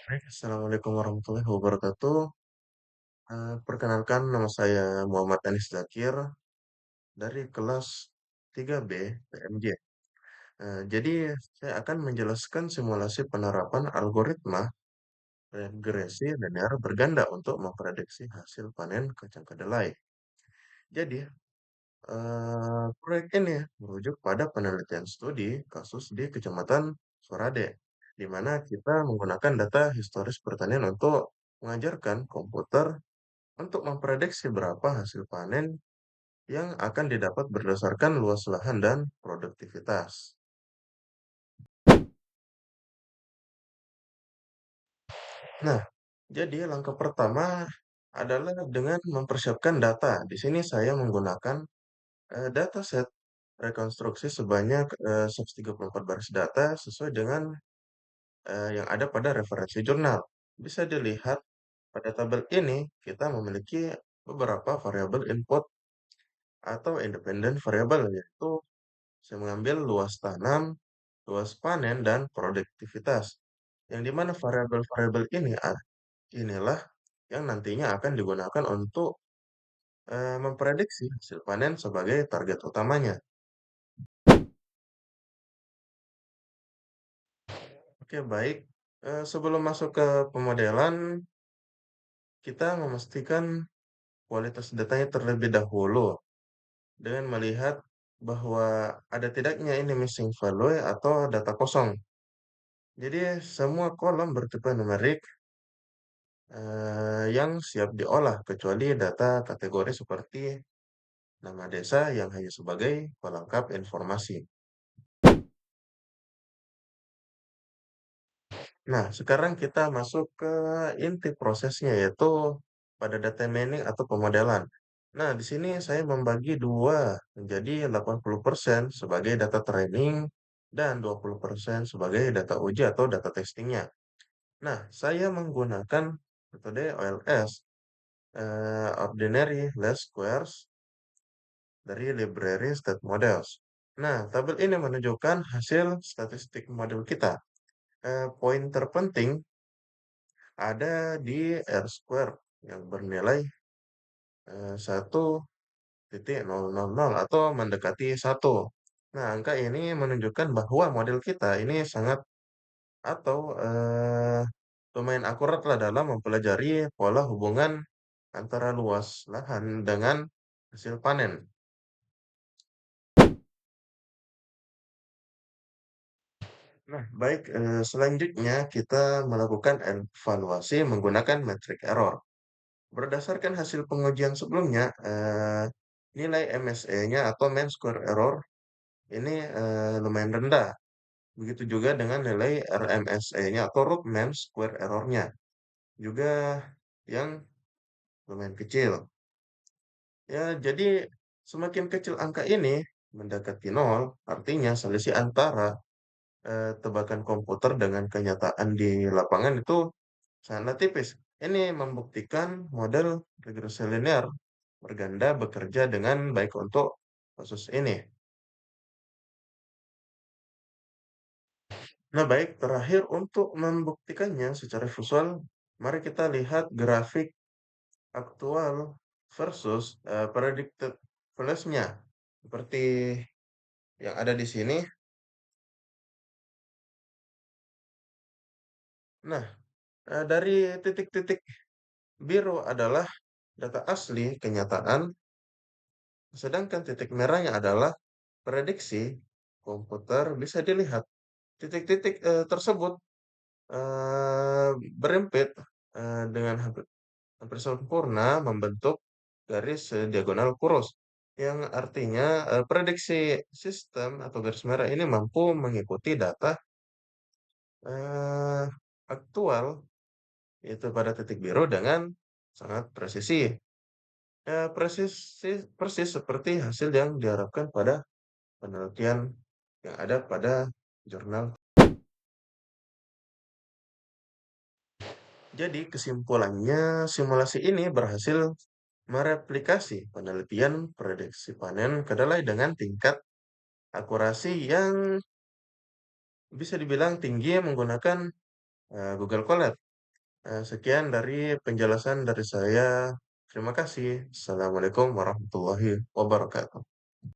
Baik, assalamualaikum warahmatullahi wabarakatuh. Perkenalkan nama saya Muhammad Anis Zakir dari kelas 3B PMJ. Jadi saya akan menjelaskan simulasi penerapan algoritma regresi linear berganda untuk memprediksi hasil panen kacang kedelai. Jadi proyek ini merujuk pada penelitian studi kasus di Kecamatan Sorade, di mana kita menggunakan data historis pertanian untuk mengajarkan komputer untuk memprediksi berapa hasil panen yang akan didapat berdasarkan luas lahan dan produktivitas. Nah, jadi langkah pertama adalah dengan mempersiapkan data. Di sini saya menggunakan dataset rekonstruksi sebanyak 134 baris data sesuai dengan yang ada pada referensi jurnal. Bisa dilihat pada tabel ini kita memiliki beberapa variabel input atau independen variabel, yaitu saya mengambil luas tanam, luas panen, dan produktivitas. Yang di mana variabel-variabel ini inilah yang nantinya akan digunakan untuk memprediksi hasil panen sebagai target utamanya. Oke, baik. Sebelum masuk ke pemodelan, kita memastikan kualitas datanya terlebih dahulu dengan melihat bahwa ada tidaknya ini missing value atau data kosong. Jadi semua kolom bertipe numerik yang siap diolah kecuali data kategori seperti nama desa yang hanya sebagai pelengkap informasi. Nah, sekarang kita masuk ke inti prosesnya, yaitu pada data mining atau pemodelan. Nah, di sini saya membagi dua menjadi 80% sebagai data training dan 20% sebagai data uji atau data testingnya. Nah, saya menggunakan metode OLS, Ordinary Least Squares, dari library state models. Nah, tabel ini menunjukkan hasil statistik model kita. Poin terpenting ada di R square yang bernilai 1,000 atau mendekati 1. Nah, angka ini menunjukkan bahwa model kita ini sangat atau lumayan akurat lah dalam mempelajari pola hubungan antara luas lahan dengan hasil panen. Nah, baik, selanjutnya kita melakukan evaluasi menggunakan metrik error. Berdasarkan hasil pengujian sebelumnya, nilai MSE-nya atau mean square error ini lumayan rendah. Begitu juga dengan nilai RMSE-nya atau root mean square error-nya juga yang lumayan kecil. Ya, jadi semakin kecil angka ini mendekati nol, artinya selisih antara tebakan komputer dengan kenyataan di lapangan itu sangat tipis. Ini membuktikan model regresi linear berganda bekerja dengan baik untuk kasus ini. Nah, baik, terakhir untuk membuktikannya secara visual, mari kita lihat grafik aktual versus predicted values-nya. Seperti yang ada di sini. Nah, dari titik-titik biru adalah data asli kenyataan, sedangkan titik merahnya adalah prediksi komputer. Bisa dilihat titik-titik tersebut eh, berempit dengan hampir sempurna membentuk garis diagonal kurus, yang artinya prediksi sistem atau garis merah ini mampu mengikuti data eh, aktual, yaitu pada titik biru dengan sangat presisi. Persis seperti hasil yang diharapkan pada penelitian yang ada pada jurnal. Jadi kesimpulannya, simulasi ini berhasil mereplikasi penelitian prediksi panen kedelai dengan tingkat akurasi yang bisa dibilang tinggi menggunakan Google Colab. Sekian dari penjelasan dari saya. Terima kasih. Assalamualaikum warahmatullahi wabarakatuh.